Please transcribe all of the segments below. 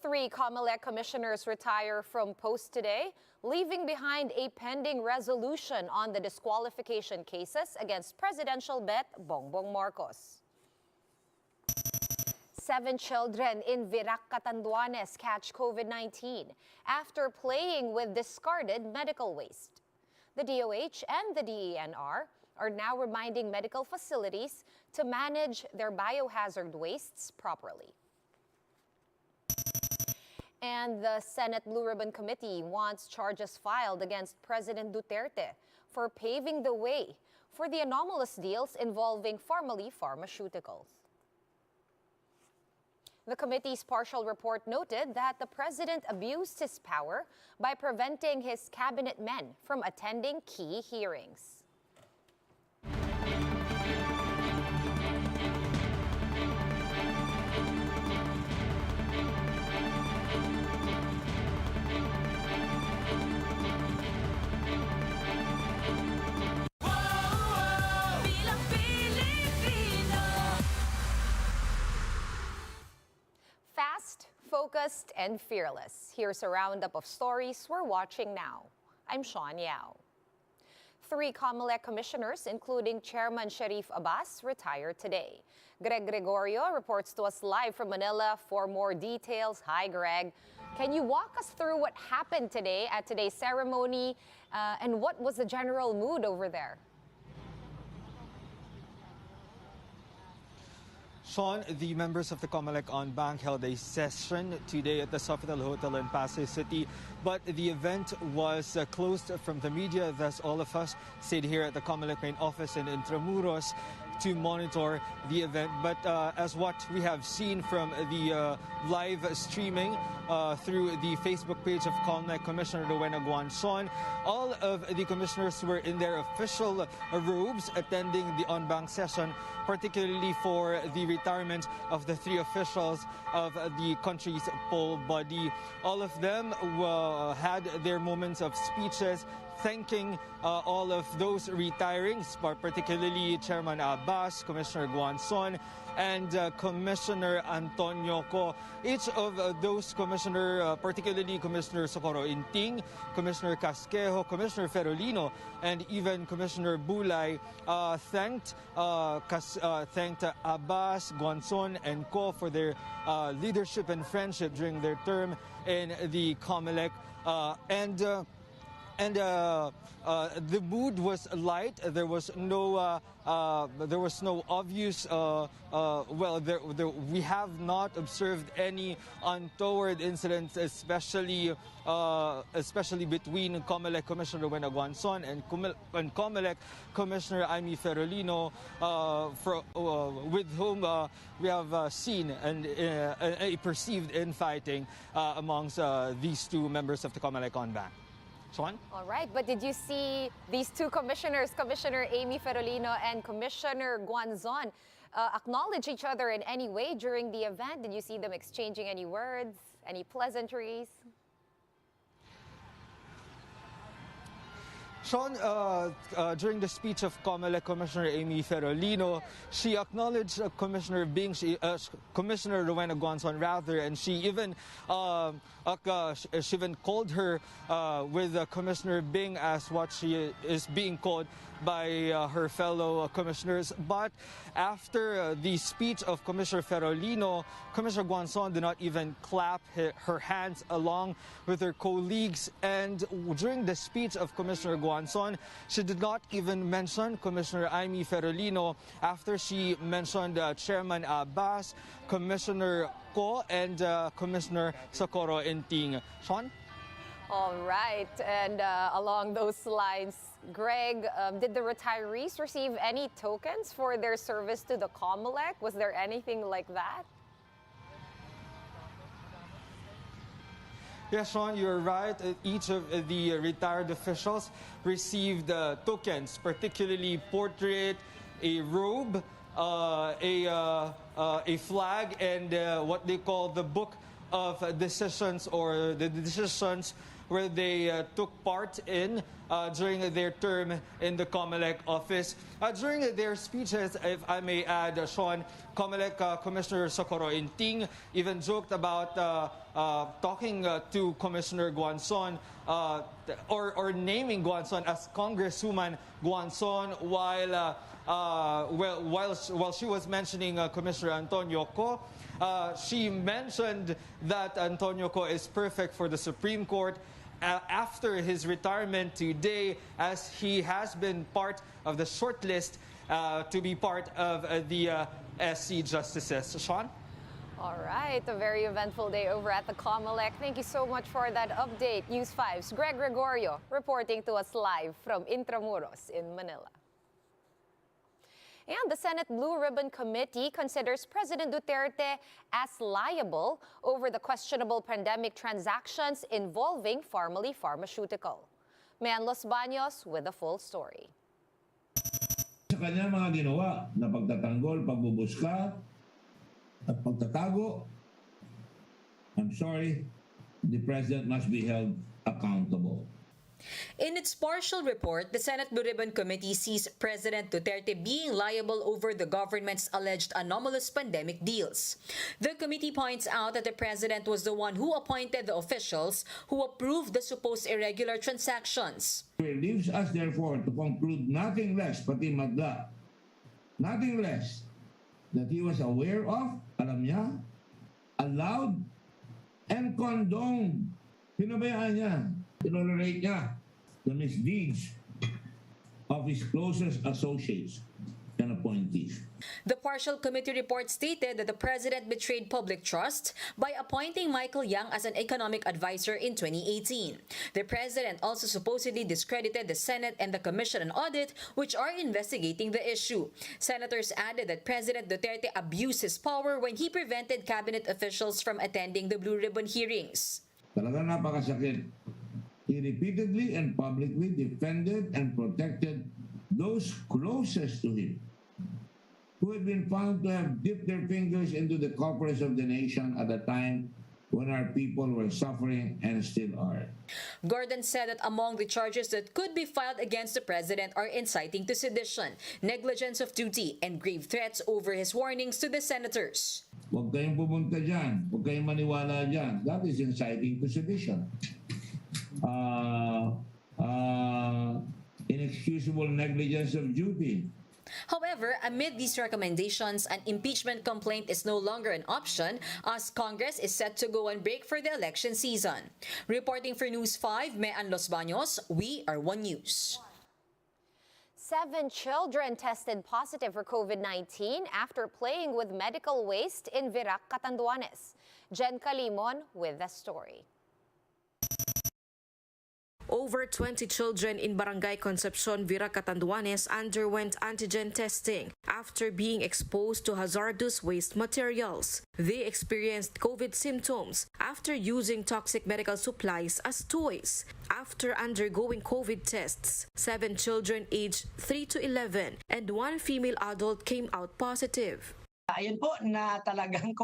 Three Comelec commissioners retire from post today, leaving behind a pending resolution on the disqualification cases against presidential bet Bongbong Marcos. 7 children in Virac, Catanduanes catch COVID-19 after playing with discarded medical waste. The DOH and the DENR are now reminding medical facilities to manage their biohazard wastes properly. And the Senate Blue Ribbon Committee wants charges filed against President Duterte for paving the way for the anomalous deals involving Pharmally Pharmaceuticals. The committee's partial report noted that the president abused his power by preventing his cabinet men from attending key hearings. Fast, focused, and fearless. Here's a roundup of stories we're watching now. I'm Sean Yao. 3 Comelec commissioners, including Chairman Sharif Abbas, retired today. Greg Gregorio reports to us live from Manila for more details. Hi, Greg. Can you walk us through what happened today at today's ceremony and what was the general mood over there? Sean, the members of the Comelec on Bank held a session today at the Sofitel Hotel in Pasay City, but the event was closed from the media. Thus, all of us stayed here at the Comelec main office in Intramuros to monitor the event. But as what we have seen from the live streaming through the Facebook page of Comelec Commissioner Rowena Guanzon, all of the commissioners were in their official robes attending the on-bank session, particularly for the retirement of the 3 officials of the country's poll body. All of them had their moments of speeches thanking all of those retiring, particularly Chairman Abbas, Commissioner Guanzon, and Commissioner Antonio Co. Each of those commissioners, particularly Commissioner Socorro Inting, Commissioner Casquejo, Commissioner Ferolino, and even Commissioner Bulay thanked Abbas, Guanzon, and Co. for their leadership and friendship during their term in the Comelec. And the mood was light. There was no obvious. We have not observed any untoward incidents, especially between Comelec Commissioner Rowena Guanzon and Comelec Commissioner Aimee Ferolino, with whom we have seen a perceived infighting amongst these 2 members of the Comelec on Bank. Sean? All right, but did you see these 2 commissioners, Commissioner Aimee Ferolino and Commissioner Guanzon, acknowledge each other in any way during the event? Did you see them exchanging any words, any pleasantries? Sean, during the speech of Comelec Commissioner Aimee Ferolino, she acknowledged Commissioner Rowena Guanzon and she even called her with Commissioner Bing as what she is being called by her fellow commissioners. But after the speech of Commissioner Ferolino, Commissioner Guanzon did not even clap her hands along with her colleagues. And during the speech of Commissioner Guanzon, she did not even mention Commissioner Aimee Ferolino after she mentioned Chairman Abbas, Commissioner Co, and Commissioner Socorro Inting. Sean? All right, and along those lines, Greg, did the retirees receive any tokens for their service to the Comelec? Was there anything like that? Yes, Sean, you're right. Each of the retired officials received tokens, particularly portrait, a robe, a flag, and what they call the book of decisions, or the decisions where they took part in during their term in the Comelec office. During their speeches, if I may add, Sean, Comelec Commissioner Socorro Inting even joked about talking to Commissioner Guanzon or naming Guanzon as Congresswoman Guanzon while she was mentioning Commissioner Antonio Co. She mentioned that Antonio Co is perfect for the Supreme Court after his retirement today, as he has been part of the shortlist to be part of the SC Justices. Sean? All right, a very eventful day over at the Comelec. Thank you so much for that update. News 5's Greg Gregorio reporting to us live from Intramuros in Manila. And the Senate Blue Ribbon Committee considers President Duterte as liable over the questionable pandemic transactions involving Pharmaly Pharmaceutical. Mayan Los Baños with the full story. Sa kanya mga ginawa na pagtatanggol, pagbubuska, at pagtatago, I'm sorry, the President must be held accountable. In its partial report, the Senate Blue Ribbon Committee sees President Duterte being liable over the government's alleged anomalous pandemic deals. The committee points out that the president was the one who appointed the officials who approved the supposed irregular transactions. It leaves us, therefore, to conclude nothing less, pati madla, nothing less that he was aware of, alam niya, allowed, and condoned. Pinabayaan niya, tolerate niya the misdeeds of his closest associates and appointees. The partial committee report stated that the president betrayed public trust by appointing Michael Yang as an economic advisor in 2018. The president also supposedly discredited the Senate and the Commission on Audit, which are investigating the issue. Senators added that President Duterte abused his power when he prevented cabinet officials from attending the Blue Ribbon hearings. Talaga napakasakit. He repeatedly and publicly defended and protected those closest to him, who had been found to have dipped their fingers into the coffers of the nation at a time when our people were suffering and still are. Gordon said that among the charges that could be filed against the president are inciting to sedition, negligence of duty, and grave threats over his warnings to the senators. Huwag kayong pumunta dyan. Huwag kayong maniwala dyan. That is inciting to sedition. Inexcusable negligence of duty. However, amid these recommendations, an impeachment complaint is no longer an option as Congress is set to go on break for the election season. Reporting for News 5, Mayan Los Baños, we are One News. 7 children tested positive for COVID-19 after playing with medical waste in Virac, Catanduanes. Jen Calimon with the story. Over 20 children in Barangay Concepcion, Virac, Catanduanes underwent antigen testing after being exposed to hazardous waste materials. They experienced COVID symptoms after using toxic medical supplies as toys. After undergoing COVID tests, 7 children aged 3 to 11 and 1 female adult came out positive. Ayun po na talagang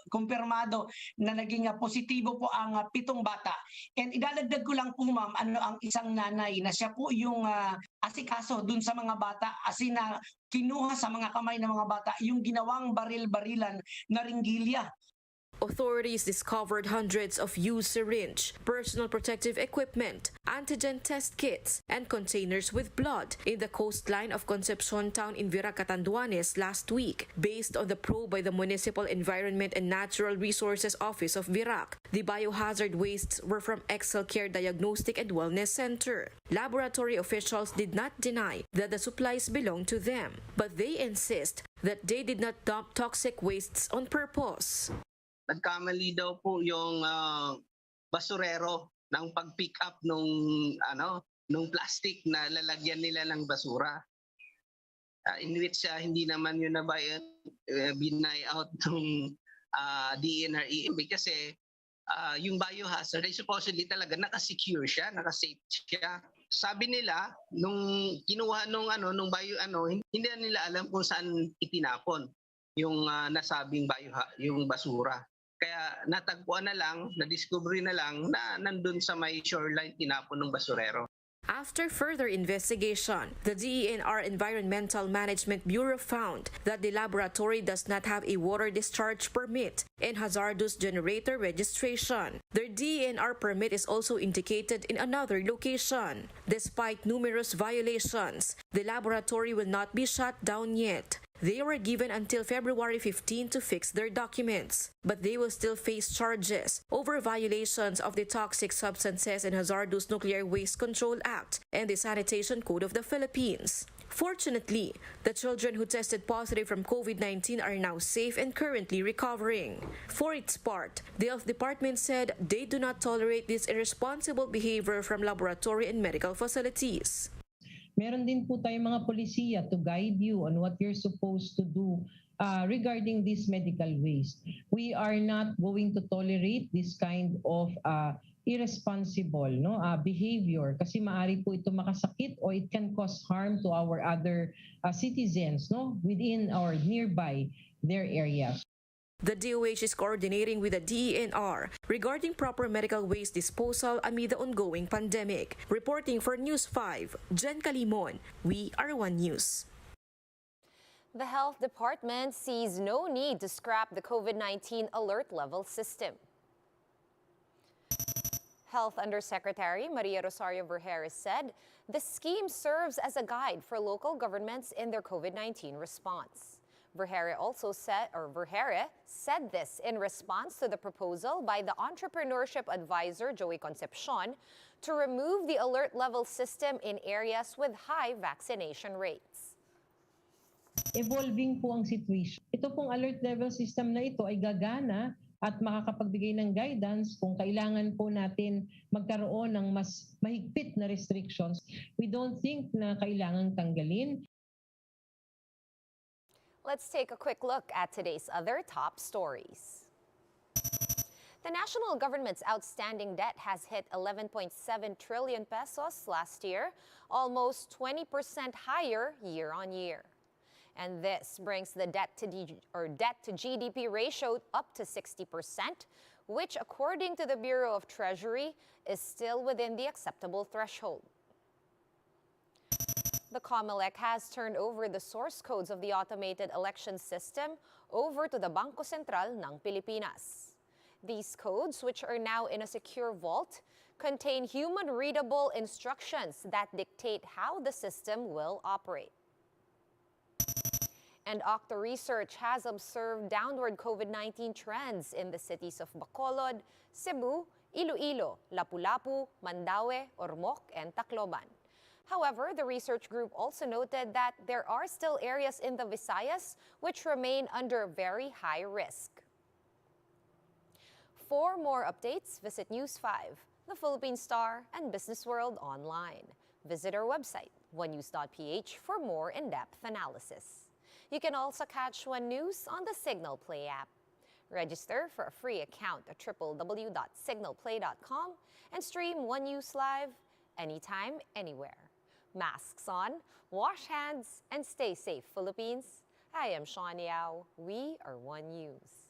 kumpirmado na naging positibo po ang 7 bata. And idadagdag ko lang po ma'am, ang isang nanay na siya po yung asikaso dun sa mga bata, asin na kinuha sa mga kamay ng mga bata yung ginawang baril-barilan na ringgilya. Authorities discovered hundreds of used syringe, personal protective equipment, antigen test kits, and containers with blood in the coastline of Concepcion town in Virac, Catanduanes last week, based on the probe by the Municipal Environment and Natural Resources Office of Virac. The biohazard wastes were from Excel Care Diagnostic and Wellness Center. Laboratory officials did not deny that the supplies belong to them, but they insist that they did not dump toxic wastes on purpose. Nagkamali daw po yung basurero ng pag-pick up nung plastic na lalagyan nila ng basura. In which hindi naman yun na binay out ng DNRE kasi yung biohazard ay supposedly talaga nakasecure siya, nakasafe siya. Sabi nila nung kinuha nung hindi nila alam kung saan itinapon yung nasabing yung basura. Kaya natagpuan na lang, na-discovery na lang na nandun sa may shoreline tinapon ng basurero. After further investigation, the DENR Environmental Management Bureau found that the laboratory does not have a water discharge permit and hazardous generator registration. Their DENR permit is also indicated in another location. Despite numerous violations, the laboratory will not be shut down yet. They were given until February 15 to fix their documents, but they will still face charges over violations of the Toxic Substances and Hazardous Nuclear Waste Control Act and the Sanitation Code of the Philippines. Fortunately, the children who tested positive from COVID-19 are now safe and currently recovering. For its part, the Health Department said they do not tolerate this irresponsible behavior from laboratory and medical facilities. Meron din po tayong mga polisiya to guide you on what you're supposed to do regarding this medical waste. We are not going to tolerate this kind of irresponsible behavior kasi maaari po ito makasakit or it can cause harm to our other citizens within or nearby their areas. The DOH is coordinating with the DENR regarding proper medical waste disposal amid the ongoing pandemic. Reporting for News 5, Jen Calimon, We Are One News. The Health Department sees no need to scrap the COVID-19 alert level system. Health Undersecretary Maria Rosario Vergeire said the scheme serves as a guide for local governments in their COVID-19 response. Vergeire said this in response to the proposal by the Entrepreneurship Advisor Joey Concepcion to remove the alert level system in areas with high vaccination rates. Evolving po ang situation. Ito pong alert level system na ito ay gagana at makakapagbigay ng guidance kung kailangan po natin magkaroon ng mas mahigpit na restrictions. We don't think na kailangang tanggalin. Let's take a quick look at today's other top stories. The national government's outstanding debt has hit 11.7 trillion pesos last year, almost 20% higher year on year. And this brings the debt to GDP ratio up to 60%, which according to the Bureau of Treasury is still within the acceptable threshold. The Comelec has turned over the source codes of the automated election system over to the Bangko Sentral ng Pilipinas. These codes, which are now in a secure vault, contain human-readable instructions that dictate how the system will operate. And Octo Research has observed downward COVID-19 trends in the cities of Bacolod, Cebu, Iloilo, Lapu-Lapu, Mandaue, Ormoc, and Tacloban. However, the research group also noted that there are still areas in the Visayas which remain under very high risk. For more updates, visit News 5, The Philippine Star, and Business World online. Visit our website, onenews.ph, for more in-depth analysis. You can also catch One News on the Signal Play app. Register for a free account at www.signalplay.com and stream One News live anytime, anywhere. Masks on, wash hands, and stay safe, Philippines. I am Sean Yao. We are One News.